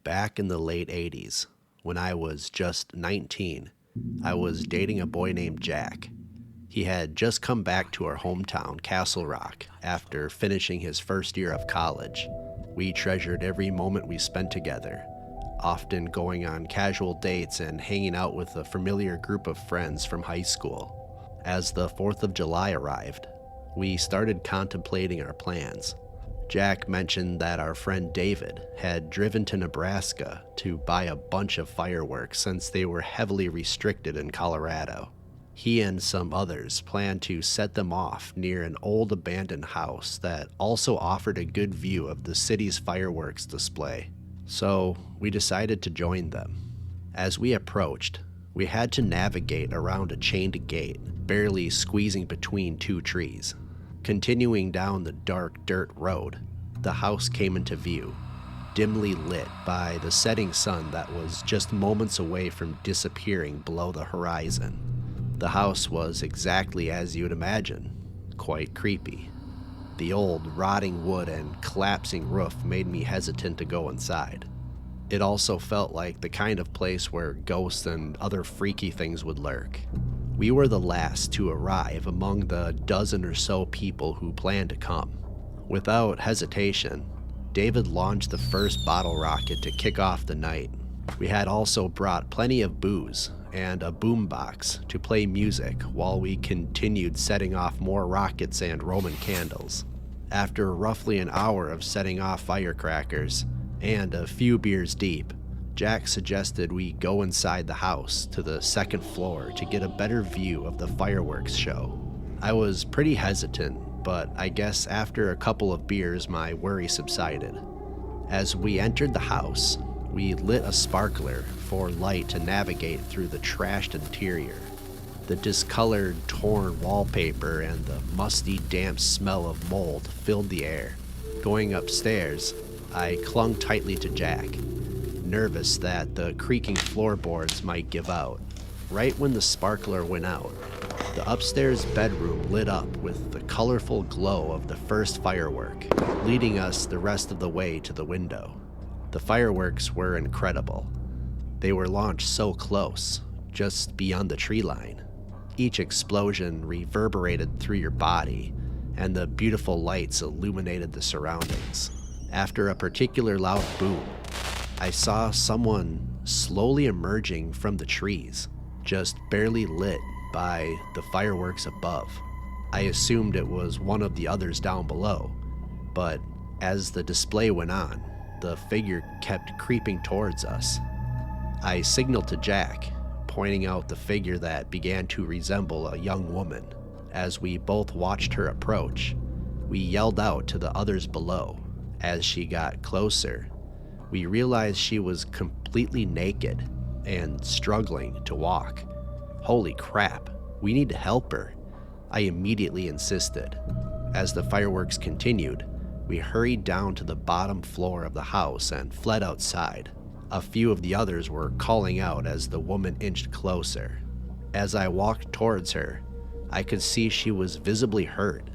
back in the late 80s, when I was just 19, I was dating a boy named Jack. He had just come back to our hometown, Castle Rock, after finishing his first year of college. We treasured every moment we spent together, often going on casual dates and hanging out with a familiar group of friends from high school. As the 4th of July arrived, we started contemplating our plans. Jack mentioned that our friend David had driven to Nebraska to buy a bunch of fireworks since they were heavily restricted in Colorado. He and some others planned to set them off near an old abandoned house that also offered a good view of the city's fireworks display. So we decided to join them. As we approached, we had to navigate around a chained gate, barely squeezing between two trees. Continuing down the dark dirt road, the house came into view, dimly lit by the setting sun that was just moments away from disappearing below the horizon. The house was exactly as you'd imagine, quite creepy. The old, rotting wood and collapsing roof made me hesitant to go inside. It also felt like the kind of place where ghosts and other freaky things would lurk. We were the last to arrive among the dozen or so people who planned to come. Without hesitation, David launched the first bottle rocket to kick off the night. We had also brought plenty of booze and a boombox to play music while we continued setting off more rockets and Roman candles. After roughly an hour of setting off firecrackers and a few beers deep, Jack suggested we go inside the house to the second floor to get a better view of the fireworks show. I was pretty hesitant, but I guess after a couple of beers my worry subsided. As we entered the house, we lit a sparkler for light to navigate through the trashed interior. The discolored, torn wallpaper and the musty, damp smell of mold filled the air. Going upstairs, I clung tightly to Jack, nervous that the creaking floorboards might give out. Right when the sparkler went out, the upstairs bedroom lit up with the colorful glow of the first firework, leading us the rest of the way to the window. The fireworks were incredible. They were launched so close, just beyond the tree line. Each explosion reverberated through your body, and the beautiful lights illuminated the surroundings. After a particular loud boom, I saw someone slowly emerging from the trees, just barely lit by the fireworks above. I assumed it was one of the others down below, but as the display went on, the figure kept creeping towards us. I signaled to Jack, pointing out the figure that began to resemble a young woman. As we both watched her approach, we yelled out to the others below. As she got closer, we realized she was completely naked and struggling to walk. Holy crap, we need to help her, I immediately insisted. As the fireworks continued, we hurried down to the bottom floor of the house and fled outside. A few of the others were calling out as the woman inched closer. As I walked towards her, I could see she was visibly hurt,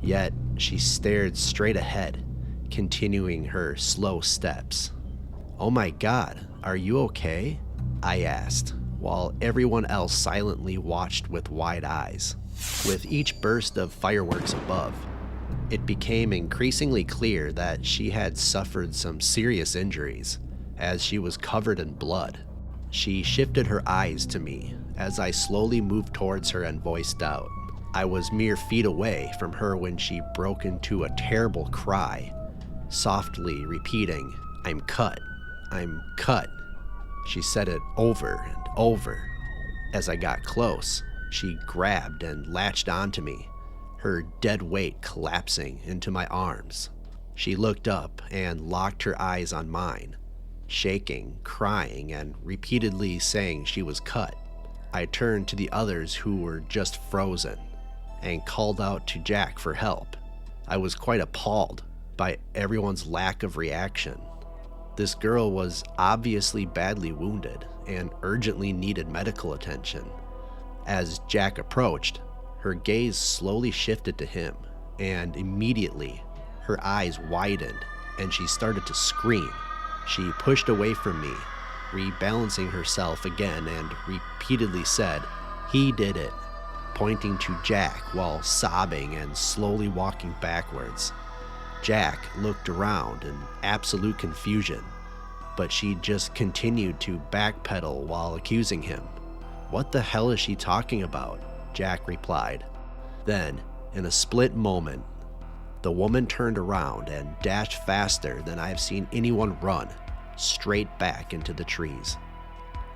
yet she stared straight ahead, continuing her slow steps. "Oh my God, are you okay?" I asked, while everyone else silently watched with wide eyes. With each burst of fireworks above, it became increasingly clear that she had suffered some serious injuries, as she was covered in blood. She shifted her eyes to me as I slowly moved towards her and voiced out. I was mere feet away from her when she broke into a terrible cry, softly repeating, "I'm cut, I'm cut." She said it over and over. As I got close, she grabbed and latched onto me, her dead weight collapsing into my arms. She looked up and locked her eyes on mine, shaking, crying, and repeatedly saying she was cut. I turned to the others who were just frozen and called out to Jack for help. I was quite appalled by everyone's lack of reaction. This girl was obviously badly wounded and urgently needed medical attention. As Jack approached, her gaze slowly shifted to him, and immediately her eyes widened and she started to scream. She pushed away from me, rebalancing herself again, and repeatedly said, "He did it," pointing to Jack while sobbing and slowly walking backwards. Jack looked around in absolute confusion, but she just continued to backpedal while accusing him. "What the hell is she talking about?" Jack replied. Then, in a split moment, the woman turned around and dashed faster than I've seen anyone run, straight back into the trees.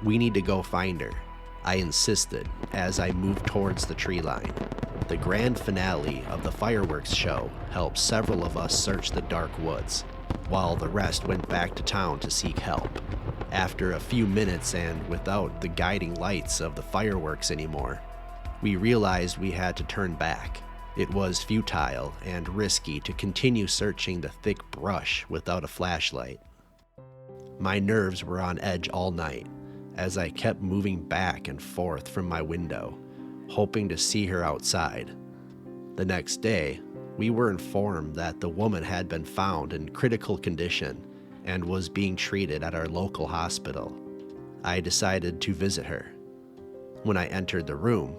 "We need to go find her," I insisted as I moved towards the tree line. The grand finale of the fireworks show helped several of us search the dark woods, while the rest went back to town to seek help. After a few minutes and without the guiding lights of the fireworks anymore, we realized we had to turn back. It was futile and risky to continue searching the thick brush without a flashlight. My nerves were on edge all night as I kept moving back and forth from my window, hoping to see her outside. The next day, we were informed that the woman had been found in critical condition and was being treated at our local hospital. I decided to visit her. When I entered the room,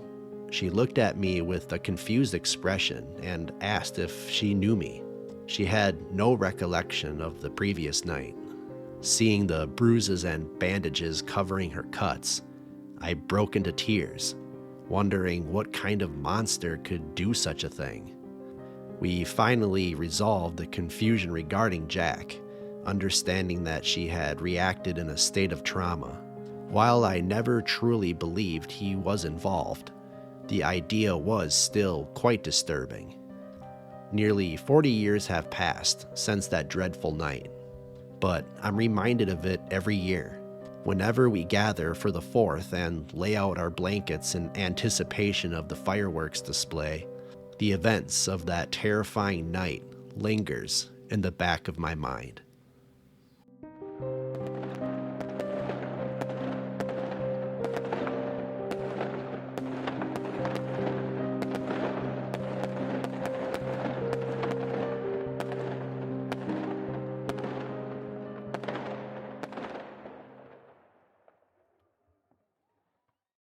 she looked at me with a confused expression and asked if she knew me. She had no recollection of the previous night. Seeing the bruises and bandages covering her cuts, I broke into tears, wondering what kind of monster could do such a thing. We finally resolved the confusion regarding Jack, understanding that she had reacted in a state of trauma. While I never truly believed he was involved, the idea was still quite disturbing. Nearly 40 years have passed since that dreadful night, but I'm reminded of it every year, whenever we gather for the 4th and lay out our blankets in anticipation of the fireworks display. The events of that terrifying night lingers in the back of my mind.